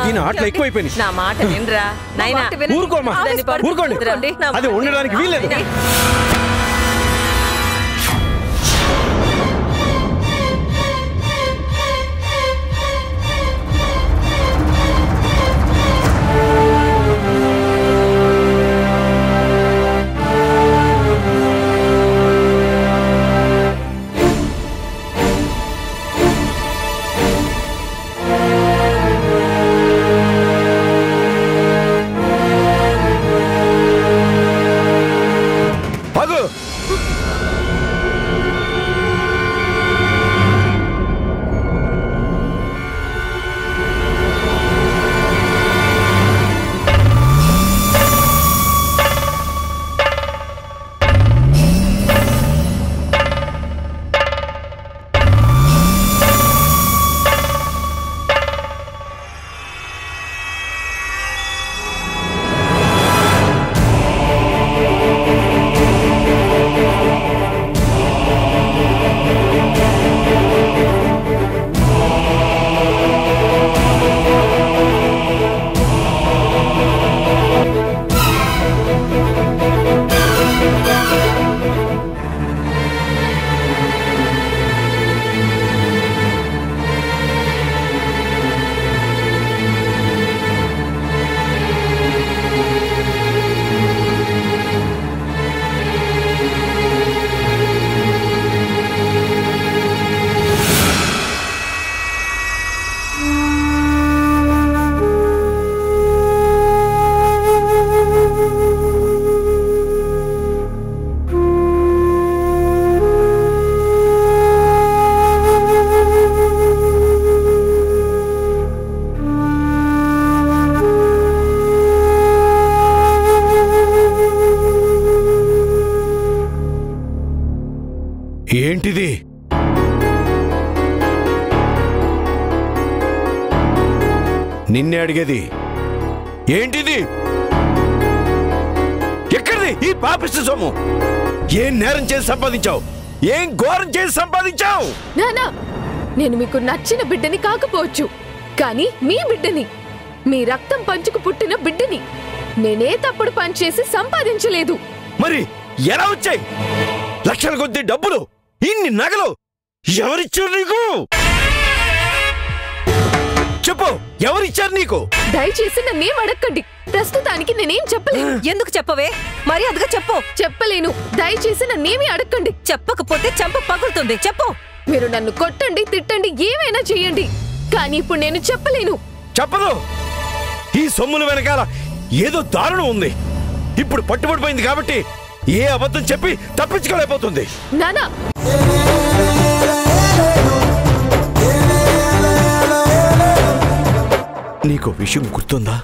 దీని ఆటలు ఎక్కువైపోయినాయి. నా మాట వినరా నాయనా. ఊరుకోమా, ఊరుకోండి. అది ఉండడానికి వీల్లేదు. ఏంటిది? నిన్నే అడిగేది. ఏంటిది? ఎక్కడిది ఈ పాపిష్టి సొమ్ము? ఏం నేరం చేసి సంపాదించావు? ఏం ఘోరం చేసి సంపాదించావు? నానా, నేను మీకు నచ్చిన బిడ్డని కాకపోవచ్చు, కానీ మీ బిడ్డని, మీ రక్తం పంచుకు పుట్టిన బిడ్డని నేనే తప్పుడు పని చేసి సంపాదించలేదు. మరి ఎలా వచ్చాయి లక్షల కొద్ది డబ్బులు, ఇన్ని నగలు? ఎవరిచ్చారు నీకు? చెప్పు, ఎవరిచ్చారు నీకు? దయచేసి నన్నేం అడగండి. ప్రస్తుతానికి నేనేం చెప్పలేను. ఎందుకు చెప్పవే? మర్యాదగా చెప్పు. చెప్పలేను. దయచేసి నన్నేమీ అడగండి. చెప్పకపోతే చంప పగులుతుంది. చెప్పు. మీరు నన్ను కొట్టండి, తిట్టండి, ఏమైనా చేయండి, కానీ ఇప్పుడు నేను చెప్పలేను. చెప్పదు. ఈ సొమ్ముల వెనకాల ఏదో దారుణం ఉంది. ఇప్పుడు పట్టుబడిపోయింది కాబట్టి ఏ అబద్ధం చెప్పి తప్పించుకోలేకపోతుంది. నానా నీకు విషయం గుర్తుందా?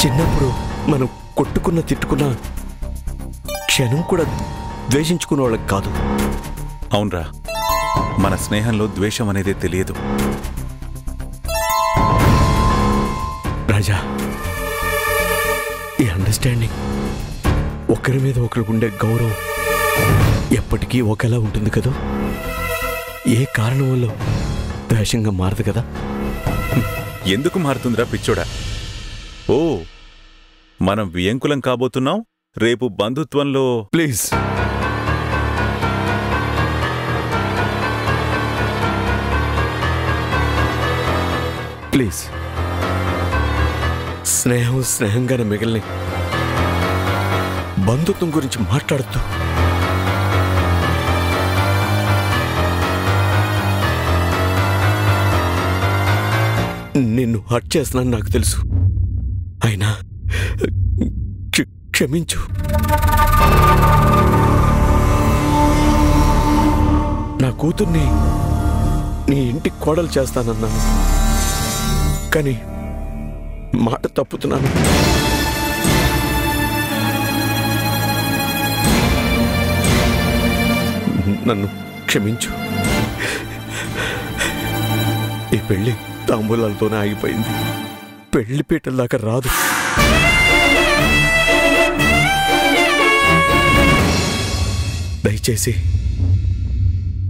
చిన్నప్పుడు మనం కొట్టుకున్న తిట్టుకున్న క్షణం కూడా ద్వేషించుకునే వాళ్ళకి కాదు. అవునరా, మన స్నేహంలో ద్వేషం అనేదే తెలియదు. రాజా, ఈ అండర్స్టాండింగ్, ఒకరి మీద ఒకరికి ఉండే గౌరవం ఎప్పటికీ ఒకేలా ఉంటుంది కదా. ఏ కారణం వల్ల ద్వేషంగా మారదు కదా. ఎందుకు మారుతుందిరా పిచ్చోడా? ఓ, మనం వియంకులం కాబోతున్నాం. రేపు బంధుత్వంలో ప్లీజ్ ప్లీజ్ స్నేహం స్నేహంగానే మిగిలిన బంధుత్వం గురించి మాట్లాడుతూ నిన్ను హర్ట్ చేస్తున్నాను నాకు తెలుసు. అయినా క్షమించు. నా కూతుర్ని నీ ఇంటికి కోడలు చేస్తానన్నాను, కానీ మాట తప్పుతున్నాను. నన్ను క్షమించు. ఈ పెళ్లి తాంబూలాలతోనే ఆగిపోయింది. పెళ్లి పీటల దాకా రాదు. దయచేసి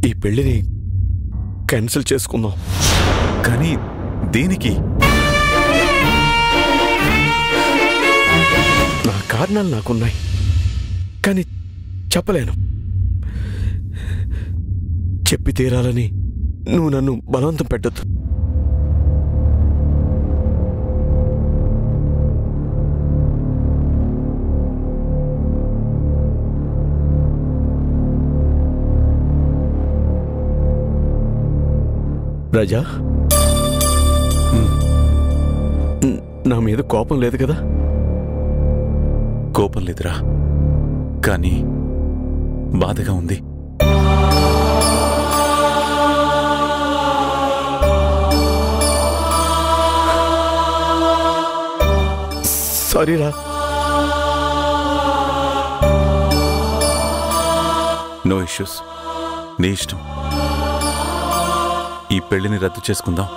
ఈ పెళ్లిని క్యాన్సిల్ చేసుకుందాం. కానీ దేనికి? నా కారణాలు నాకున్నాయి, కానీ చెప్పలేను. చెప్పి తీరాలని నువ్వు నన్ను బలవంతం పెట్టొద్దు. రాజా, నా మీద కోపం లేదు కదా? కోపం లేదురా, కానీ బాధగా ఉంది. సారీరా. నో ఇష్యూస్, నీ ఇష్టం. ఈ పెళ్లిని రద్దు చేసుకుందాం.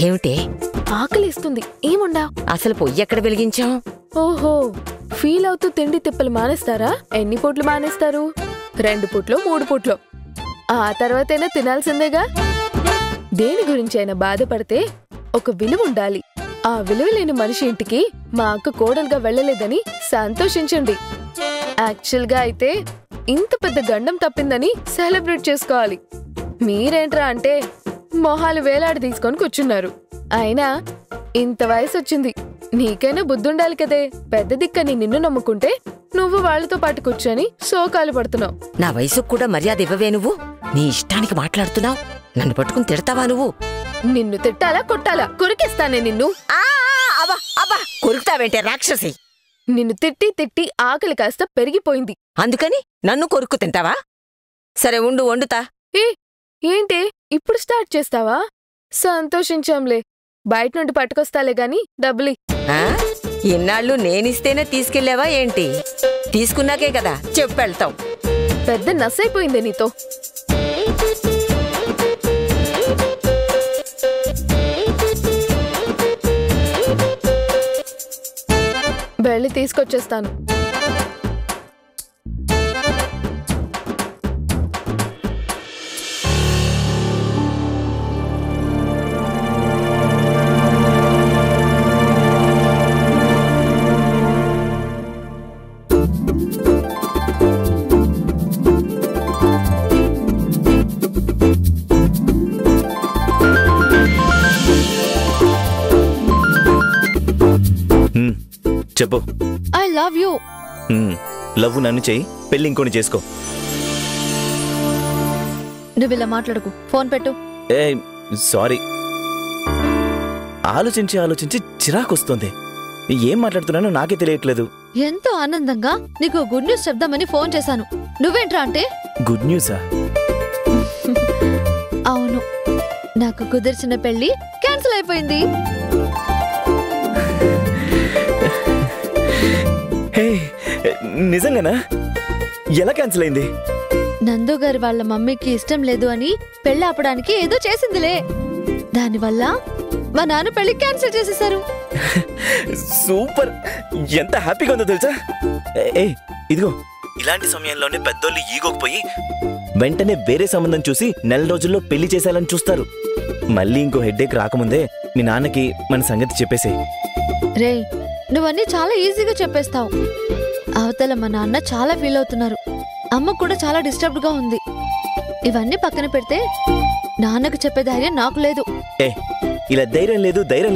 ఏమిటే? ఆకలిస్తుంది. ఏముండా? అసలు పొయ్యి ఎక్కడ వెలిగించాం? ఓహో, ఫీల్ అవుతూ తిండి తిప్పలు మానేస్తారా? ఎన్ని పూట్లు మానేస్తారు? 2 పూట్లో 3 పూట్లో. ఆ తర్వాతైనా తినాల్సిందేగా. దేని గురించైనా బాధపడితే ఒక విలువ ఉండాలి. ఆ విలువ లేని మనిషి ఇంటికి మా అక్క కోడలుగా వెళ్ళలేదని సంతోషించండి. యాక్చువల్గా అయితే ఇంత పెద్ద గండం తప్పిందని సెలబ్రేట్ చేసుకోవాలి. మీరేంట్రా అంటే మొహాలు వేలాడి తీసుకొని కూర్చున్నారు. అయినా ఇంత వయసు వచ్చింది, నీకైనా బుద్ధుండాలి కదే. పెద్ద దిక్కని నిన్ను నమ్ముకుంటే నువ్వు వాళ్లతో పాటు కూర్చొని శోకాలు పడుతున్నావు. నా వయసుకు కూడా మర్యాద ఇవ్వవే నువ్వు? నీ ఇష్టానికి మాట్లాడుతున్నావు. నన్ను పట్టుకుని తిడతావా నువ్వు? నిన్ను తిట్టాలా కొట్టాలా? కొరికేస్తానే నిన్ను. కొరుకుతావేంటే రాక్షసి? నిన్ను తిట్టి తిట్టి ఆకలి కాస్త పెరిగిపోయింది. అందుకని నన్ను కొరుకు తింటావా? సరే ఉండు, వండుతా. ఏంటే ఇప్పుడు స్టార్ట్ చేస్తావా? సంతోషించాంలే. బయట నుండి పట్టుకొస్తాలే గాని డబ్బులి. ఇన్నాళ్ళు నేనిస్తేనే తీసుకెళ్లేవా ఏంటి? తీసుకున్నాకే కదా చెప్పెళ్తావు. పెద్ద నసైపోయిందే నీతో. వెళ్ళి తీసుకొచ్చేస్తాను. చెప్పు. I love you. లవ్ నన్ను చెయ్యి, పెళ్లి ఇంకోని చేసుకో. నువ్వు ఇలా మాట్లాడకు, ఫోన్ పెట్టు. ఏ సారీ, ఆలోచించి ఆలోచించి చిరాకొస్తుంది. ఏం మాట్లాడుతున్నానో నాకే తెలియట్లేదు. ఎంతో ఆనందంగా నీకు గుడ్ న్యూస్ చెప్దామని ఫోన్ చేశాను. నువ్వేంట్రా అంటే గుడ్ న్యూసా? అవును, నాకు కుదిర్చిన పెళ్లి క్యాన్సిల్ అయిపోయింది. నిజంగానా? ఎలా క్యాన్సిల్ అయింది? నందు గారి వాళ్ళ మమ్మీకి ఇష్టం లేదు అని పెళ్లి ఆపడానికి ఏదో చేసిందిలే. దానివల్ల మా నాన్న పెళ్లి క్యాన్సిల్ చేసేశారు. సూపర్, ఎంత హ్యాపీగా ఉందో తెలుసా? ఇదిగో, ఇలాంటి సమయంలోనే పెద్దోళ్ళు ఈగోకపోయి వెంటనే వేరే సంబంధం చూసి 4 రోజుల్లో పెళ్లి చేసేయాలని చూస్తారు. మళ్ళీ ఇంకో హెడ్ఏక్ రాకముందే మీ నాన్నకి మన సంగతి చెప్పేసే. రే, నువ్వన్నీ చాలా ఈజీగా చెప్పేస్తావు. అవతల మా నాన్న చాలా ఫీల్ అవుతున్నారు. అమ్మ కూడా చాలా డిస్టర్బ్డ్ గా ఉంది. ఇవన్నీ పక్కన పెడితే నాన్నకు చెప్పే ధైర్యం నాకు లేదు. ఇలా ధైర్యం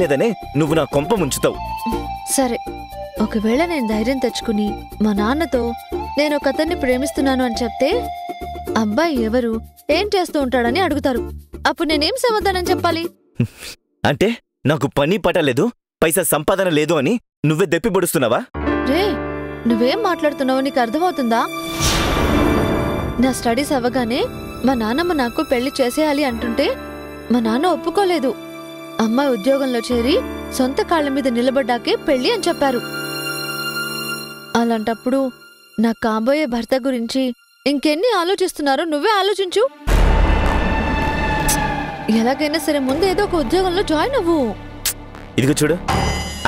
లేదనే నువ్వు నా కొంప ముంచుతావు. సరే, ఒకవేళ నేను ధైర్యం తెచ్చుకుని మా నాన్నతో నేను ఒక అతన్ని ప్రేమిస్తున్నాను అని చెప్తే అబ్బాయి ఎవరు, ఏం చేస్తూ ఉంటాడని అడుగుతారు. అప్పుడు నేనేం సమాధానం చెప్పాలి? అంటే నాకు పని పట్టలేదు, పైసా సంపాదన లేదు అని నువ్వే దెప్పి పొడుస్తున్నావా? రే, నువ్వేం మాట్లాడుతున్నావు నీకు అర్థమవుతుందా? నా స్టడీస్ అవ్వగానే మా నాన్నమ్మ నాకు పెళ్లి చేసేయాలి అంటుంటే మా నాన్న ఒప్పుకోలేదు. అమ్మాయి ఉద్యోగంలో చేరి సొంత కాళ్ల మీద నిలబడ్డాకే పెళ్లి అని చెప్పారు. అలాంటప్పుడు నా కాబోయే భర్త గురించి ఇంకెన్ని ఆలోచిస్తున్నారో నువ్వే ఆలోచించు. ఎలాగైనా సరే ముందు ఏదో ఒక ఉద్యోగంలో జాయిన్ అవ్వు. ఇదిగో చూడు,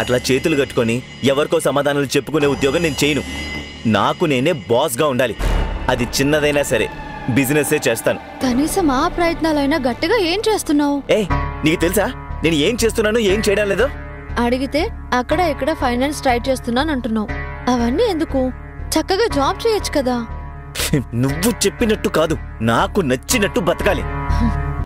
అట్లా చేతులు కట్టుకొని ఎవరికో సమాధానాలు చెప్పుకునే ఉద్యోగం నేను చేయను. నాకు నేనే బాస్గా ఉండాలి. అది చిన్నదైనా సరే బిజినెస్సే చేస్తాను. కనీసం ఆ ప్రయత్నాలైనా గట్టిగా ఏం చేస్తున్నావు? నీకు తెలుసా నేను ఏం చేస్తున్నాను, ఏం చేయడం లేదో? అడిగితే అక్కడ ఇక్కడ ఫైనాన్స్ ట్రై చేస్తున్నాను అంటున్నావు. అవన్నీ ఎందుకు? చక్కగా జాబ్ చేయొచ్చు కదా. నువ్వు చెప్పినట్టు కాదు, నాకు నచ్చినట్టు బతకాలి.